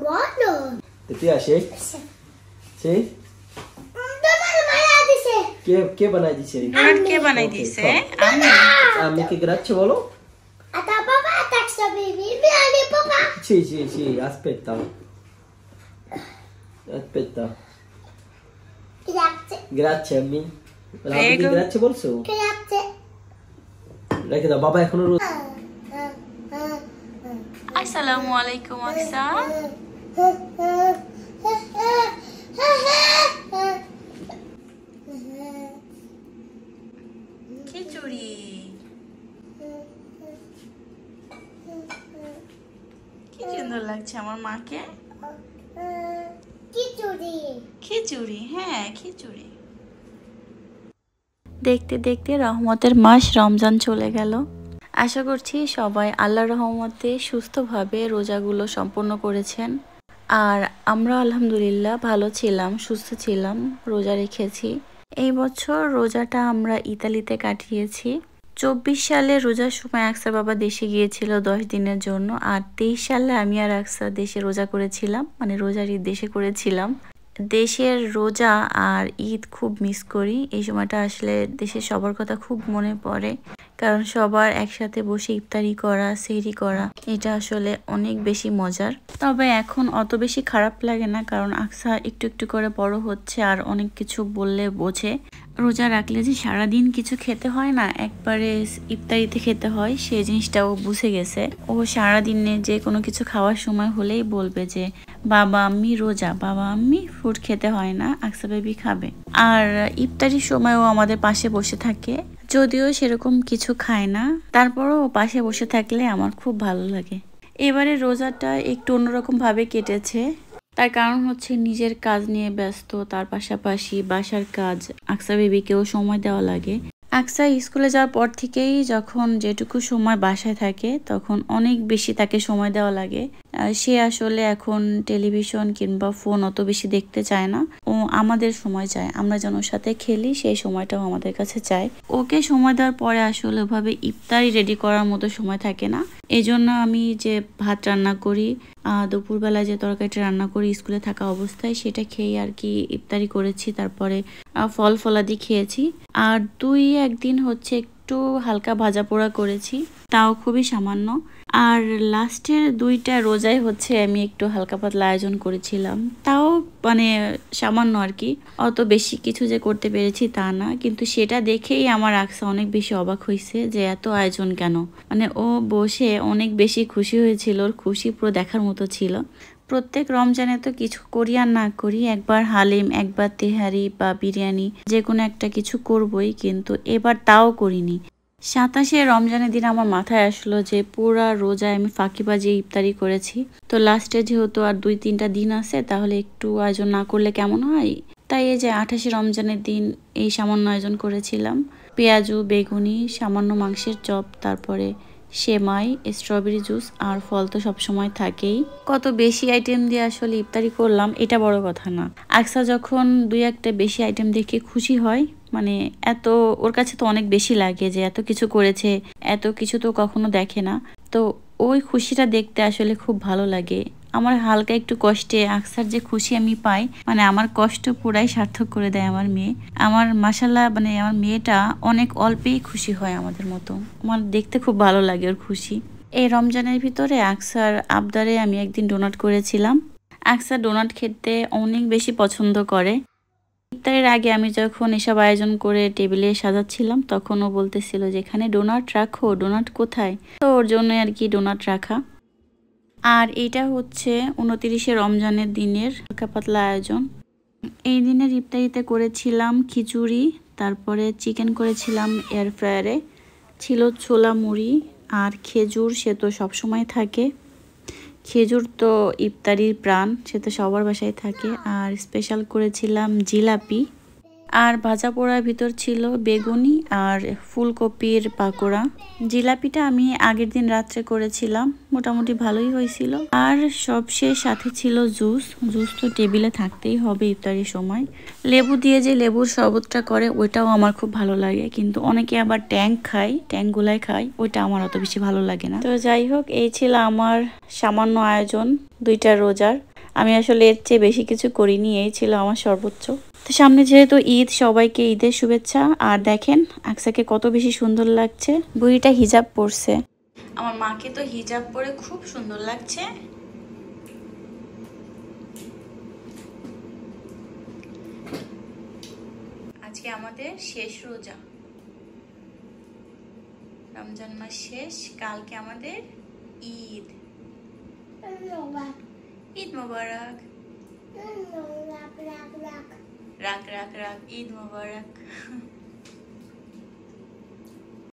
Titia, shake. Shake. কে বানাই দিছে? কে বানাই দিছে? আমি কি grazie bolo? Ata papà taxa baby, vieni papà. Sì, aspetta. Grazie Ammi. Prego. Grazie bolso. Grazie. রেখে দাও, বাবা এখনো আসসালামু আলাইকুম আকসা। খিচুড়ি কি সুন্দর লাগছে আমার মাকে। খিচুড়ি, হ্যাঁ খিচুড়ি। দেখতে দেখতে রহমতের মাস রমজান চলে গেল। আশা করছি সবাই আল্লাহর রহমতে সুস্থভাবে রোজাগুলো সম্পন্ন করেছেন। আর আমরা আলহামদুলিল্লাহ ভালো ছিলাম, সুস্থ ছিলাম, রোজা রেখেছি। এই বছর রোজাটা আমরা ইতালিতে কাটিয়েছি। 24 সালে রোজার সময় আকসার বাবা দেশে গিয়েছিল 10 দিনের জন্য। আর 23 সালে আমি আর আকসা দেশে রোজা করেছিলাম, মানে রোজার ঈদ দেশে করেছিলাম। দেশের রোজা আর ঈদ খুব মিস করি। এই সময়টা আসলে দেশের সবার কথা খুব মনে পড়ে, কারণ সবার একসাথে বসে ইফতারি করা, সেহরি করা, এটা আসলে অনেক বেশি মজার। তবে এখন অত বেশি খারাপ লাগে না, কারণ আকসা একটু একটু করে বড় হচ্ছে আর অনেক কিছু বললে বোঝে। রোজা রাখলে যে সারাদিন কিছু খেতে হয় না, একবারে ইফতারিতে খেতে হয়, সেই জিনিসটাও বুঝে গেছে। ও সারাদিনে যে কোনো কিছু খাওয়ার সময় হলেই বলবে যে বাবা আম্মি রোজা, বাবা আম্মি ফুড খেতে হয় না, আকসা বেবি খাবে। আর ইফতারির সময়ও আমাদের পাশে বসে থাকে, যদিও সেরকম কিছু খায় না, তারপরও পাশে বসে থাকলে আমার খুব ভালো লাগে। এবারে রোজাটা একটু অন্যরকম ভাবে কেটেছে। তার কারণ হচ্ছে নিজের কাজ নিয়ে ব্যস্ত, তার পাশাপাশি বাসার কাজ, আকসা বেবিকেও সময় দেওয়া লাগে। আকসা স্কুলে যাওয়ার পর থেকেই যখন যেটুকু সময় বাসায় থাকে তখন অনেক বেশি তাকে সময় দেওয়া লাগে। সে আসলে এখন টেলিভিশন কিংবা ফোন অত বেশি দেখতে চায় না, ও আমাদের সময় চায়, আমরা যেন ওর সাথে খেলি, সেই সময়টাও আমাদের কাছে চায়। ওকে সময় দেওয়ার পরে আসলে ওভাবে ইফতারি রেডি করার মতো সময় থাকে না। এই জন্য আমি যে ভাত রান্না করি, দুপুরবেলা যে তরকারিটা রান্না করি স্কুলে থাকা অবস্থায়, সেটা খেয়ে আর কি ইফতারি করেছি। তারপরে ফল ফলাদি খেয়েছি। আর 2-1 দিন হচ্ছে একটু হালকা ভাজা পোড়া করেছি, তাও খুবই সামান্য। আর লাস্টের 2টা রোজায় হচ্ছে আমি একটু হালকা পাতলা আয়োজন করেছিলাম, তাও মানে সামান্য আর কি, অত বেশি কিছু যে করতে পেরেছি তা না। কিন্তু সেটা দেখেই আমার আকসা অনেক বেশি অবাক হয়েছে যে এত আয়োজন কেন। মানে ও বসে অনেক বেশি খুশি হয়েছিল, ওর খুশি পুরো দেখার মতো ছিল। প্রত্যেক রমজানে তো কিছু করি আর না করি, একবার হালিম, একবার তেহারি বা বিরিয়ানি, যে কোনো একটা কিছু করবই, কিন্তু এবার তাও করিনি। 27শে রমজানের দিন আমার মাথায় আসলো যে পুরা রোজায় আমি ফাঁকিবাজি ইফতারি করেছি, তো লাস্টে যেহেতু আর 2-3টা দিন আছে, তাহলে একটু আয়োজন না করলে কেমন হয়। তাই এই যে 28শে রমজানের দিন এই সামান্য আয়োজন করেছিলাম, পেঁয়াজু, বেগুনি, সামান্য মাংসের চপ, তারপরে সেমাই, স্ট্রবেরি জুস আর ফল তো সবসময় থাকেই। কত বেশি আইটেম দিয়ে আসলে ইফতারি করলাম এটা বড় কথা না, আকসা যখন 2-1টা বেশি আইটেম দেখে খুশি হয়, মানে এত ওর কাছে তো অনেক বেশি লাগে যে এত কিছু করেছে, এত কিছু তো কখনো দেখে না। তো ওই খুশিটা দেখতে আসলে খুব ভালো লাগে। আমার হালকা একটু কষ্টে আকসার যে খুশি আমি পাই, মানে আমার কষ্ট পুরাই সার্থক করে দেয় আমার মেয়ে। আমার মাশাআল্লাহ, মানে আমার মেয়েটা অনেক অল্পেই খুশি হয় আমাদের মতো, আমার দেখতে খুব ভালো লাগে ওর খুশি। এই রমজানের ভিতরে আকসার আবদারে আমি একদিন ডোনাট করেছিলাম। আকসা ডোনাট খেতে অনেক বেশি পছন্দ করে। ইফতারের আগে আমি যখন এসব আয়োজন করে টেবিলে সাজাচ্ছিলাম, তখন ও বলতেছিল যে এখানে ডোনাট রাখো, ডোনাট কোথায়, তো ওর জন্য আর কি ডোনাট রাখা। আর এটা হচ্ছে 29শে রমজানের দিনের হালকা পাতলা আয়োজন। এই দিনের ইফতারিতে করেছিলাম খিচুড়ি, তারপরে চিকেন করেছিলাম এয়ার ফ্রায়ারে, ছিল ছোলা মুড়ি আর খেজুর, সে তো সবসময় থাকে। খেজুর তো ইফতারির প্রাণ, সে তো সবার বাসায় থাকে। আর স্পেশাল করেছিলাম জিলাপি, আর ভাজা পোড়ার ভিতর ছিল বেগুনি আর ফুলকপির পাকোড়া। জিলাপিটা আমি আগের দিন রাত্রে করেছিলাম, মোটামুটি ভালোই হয়েছিল। আর সবশেষ সাথে ছিল জুস। জুস তো টেবিলে থাকতেই হবে ইফতারির সময়। লেবু দিয়ে যে লেবুর শরবতটা করে ওইটাও আমার খুব ভালো লাগে, কিন্তু অনেকে আবার ট্যাঙ্ক গুলাই খায়, ওইটা আমার অত বেশি ভালো লাগে না। তো যাই হোক, এই ছিল আমার সামান্য আয়োজন 2টা রোজার। আমি আসলে এর চেয়ে বেশি কিছু করিনি, এই ছিল আমার সর্বোচ্চ। তো সামনে যেহেতু ঈদ, সবাইকে ঈদের শুভেচ্ছা। আর দেখেন আকসাকে কত বেশি সুন্দর লাগছে, বুড়িটা হিজাব পরছে। আমার মাকে তো হিজাব পরে খুব সুন্দর লাগছে। আজকে আমাদের শেষ রোজা, রমজান মাস শেষ, কালকে আমাদের ঈদ। ঈদ মোবারক। রাখ রাখ রাখ, ঈদ মোবারক।